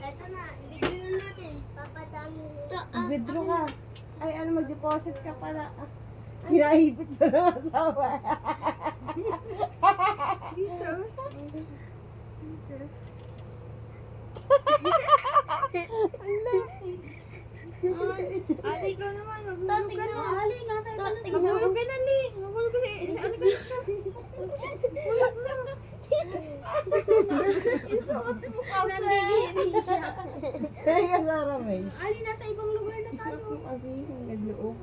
Ito na, ibigay na natin. Papadami. Withdraw ka. Ay, ano, mag-deposit ka pala. Hinaipit mo ng asawa. Dito. Ate, ikaw naman. Maghulog ka na. Ali, nasa iba na. Maghulog ka na, Li. Maghulog ka sa ano ka siya. Isuot mo kasi. Nandibiri siya. Kaya Sarah May. Ali, nasa ibang lugar na Isuot tayo. mo kasi. Nagluok.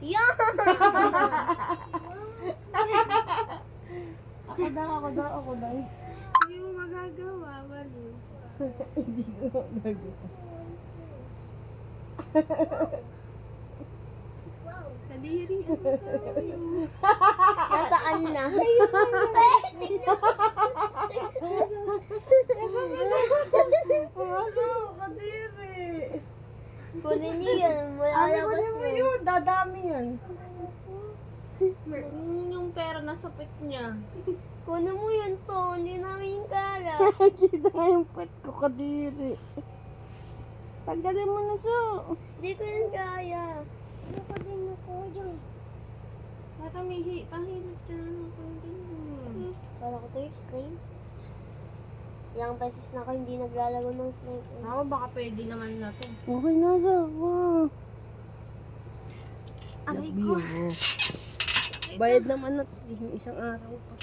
Yan! Ako daw. Hindi mo magagawa, Malu. Hindi ko nagawa. Kadiri, ano sabi mo? Nasaan na? Ano? Kadiri. Kunin niyo yan. Malalabas Ano mo yun? Dadami yan. Yung pera nasa pit niya. Kunin mo yun po. Hindi namin yung kala. Kita nga yung pet ko, Kadiri. Tanggalin mo na siya. Hindi ko yun kaya. Ano ko din ako yun? Para may pahilot siya ng konti mo. Kala ko to yung slime. Yang beses na ako hindi naglalago ng slime. Saka baka pwede naman na to. Okay na siya. Wow. Aray ko. Bayad naman natin. Isang araw pa.